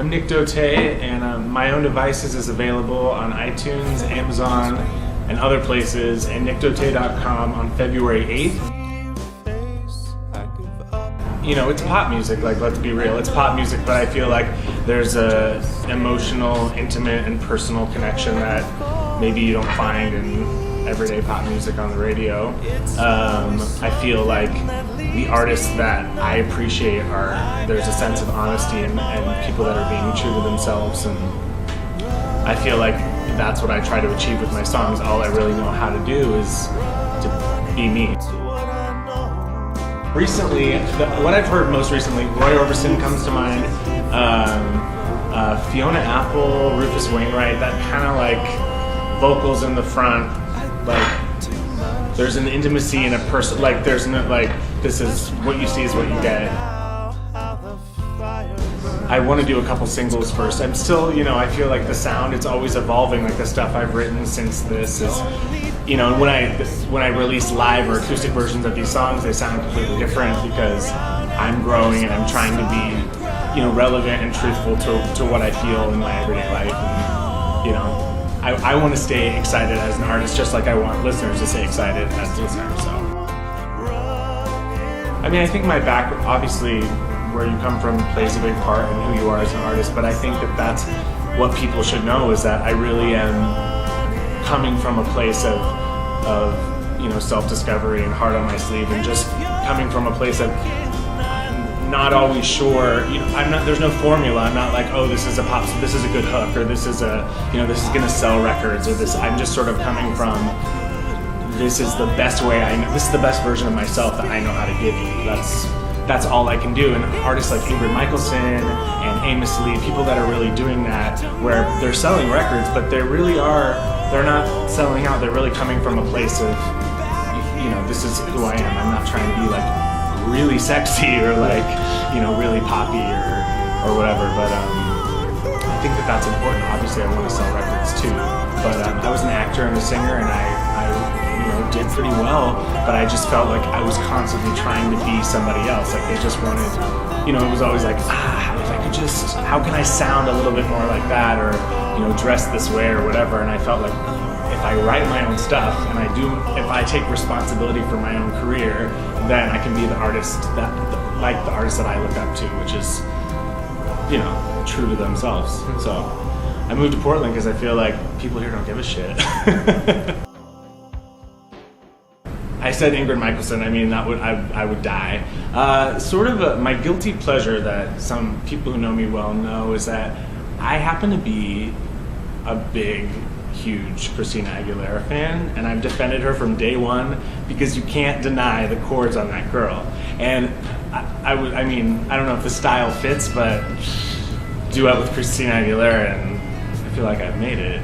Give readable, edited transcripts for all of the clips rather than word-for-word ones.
I'm Nick Dothée, and My Own Devices is available on iTunes, Amazon, and other places, and nickdothée.com on February 8th. You know, it's pop music, like, let's be real, it's pop music, but I feel like there's a emotional, intimate, and personal connection that maybe you don't find in everyday pop music on the radio. I feel like the artists that I appreciate there's a sense of honesty and people that are being true to themselves, and I feel like that's what I try to achieve with my songs. All I really know how to do is to be me. Recently, what I've heard most recently, Roy Orbison comes to mind, Fiona Apple, Rufus Wainwright, that kind of like vocals in the front, like there's an intimacy and a person, like there's no, like, this is what you see is what you get. I want to do a couple singles first. I'm still, you know, I feel like the sound, it's always evolving, like the stuff I've written since this is, you know, when I release live or acoustic versions of these songs, they sound completely different because I'm growing and I'm trying to be, you know, relevant and truthful to what I feel in my everyday life. And, you know, I want to stay excited as an artist, just like I want listeners to stay excited as listeners. So, I mean, I think my background, obviously, where you come from plays a big part in who you are as an artist, but I think that that's what people should know, is that I really am coming from a place of you know, self-discovery and heart on my sleeve, and just coming from a place of not always sure, you know, there's no formula. I'm not like, oh, this is a good hook, or this is this is gonna sell records, or this. I'm just sort of coming from, this is the best way this is the best version of myself that I know how to give you. That's all I can do. And artists like Ingrid Michaelson and Amos Lee, people that are really doing that, where they're selling records, but they're not selling out. They're really coming from a place of, you know, this is who I am. I'm not trying to be like really sexy or like, you know, really poppy or whatever, but I think that that's important. Obviously I want to sell records too, but I was an actor and a singer, and I you know, did pretty well, but I just felt like I was constantly trying to be somebody else. Like they just wanted, you know, it was always like, if I could just, how can I sound a little bit more like that, or, you know, dress this way or whatever. And I felt like if I write my own stuff and if I take responsibility for my own career, then I can be the artist that I look up to, which is, you know, true to themselves. So I moved to Portland because I feel like people here don't give a shit. I said Ingrid Michaelson, I mean, I would die. Sort of my guilty pleasure that some people who know me well know is that I happen to be a big, huge Christina Aguilera fan, and I've defended her from day one because you can't deny the chords on that girl. And I mean, I don't know if the style fits, but duet with Christina Aguilera, and I feel like I've made it.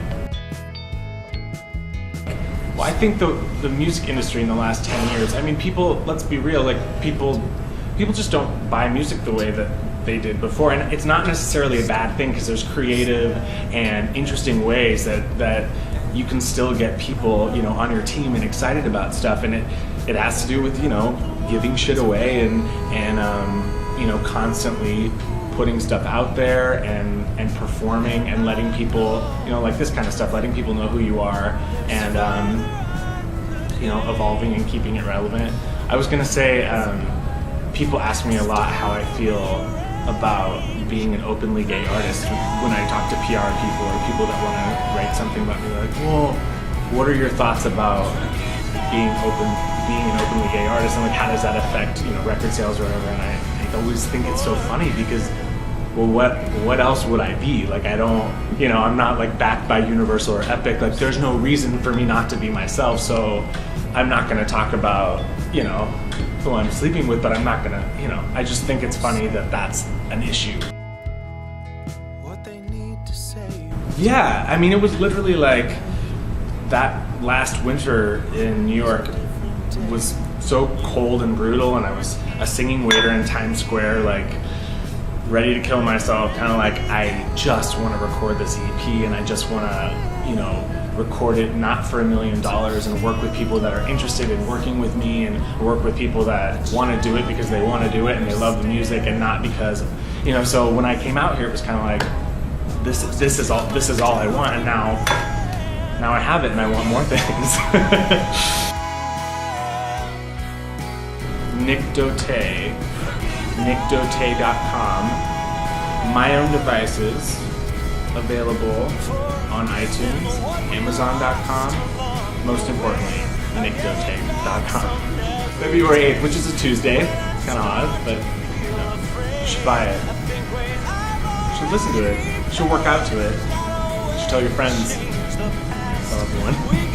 Well, I think the music industry in the last 10 years, I mean, people, let's be real, like people just don't buy music the way that they did before. And it's not necessarily a bad thing, because there's creative and interesting ways that you can still get people, you know, on your team and excited about stuff. And it has to do with, you know, giving shit away and you know, constantly putting stuff out there and performing and letting people, you know, like this kind of stuff, letting people know who you are, and you know, evolving and keeping it relevant. I was gonna say, people ask me a lot how I feel about being an openly gay artist when I talk to PR people or people that want to write something about me. They're like, well, what are your thoughts about being an openly gay artist, and like, how does that affect, you know, record sales or whatever? And I always think it's so funny because, well, what else would I be? Like, I don't, you know, I'm not like backed by Universal or Epic. Like, there's no reason for me not to be myself. So I'm not going to talk about, you know, who I'm sleeping with, but I'm not going to, you know, I just think it's funny that that's an issue. What they need to say. Yeah, I mean, it was literally like that last winter in New York was so cold and brutal, and I was a singing waiter in Times Square, like ready to kill myself, kind of like, I just want to record this EP, and I just want to, you know, record it not for $1 million, and work with people that are interested in working with me, and work with people that want to do it because they want to do it and they love the music, and not because You know, so when I came out here, it was kind of like, this is all I want, and now I have it, and I want more things. Nick Dothée, nickdothée.com. My Own Devices, available on iTunes, Amazon.com, most importantly, nickdothée.com. February 8th, which is a Tuesday, kind of odd, but you know, you should buy it. You should listen to it. You should work out to it. You should tell your friends. Tell everyone.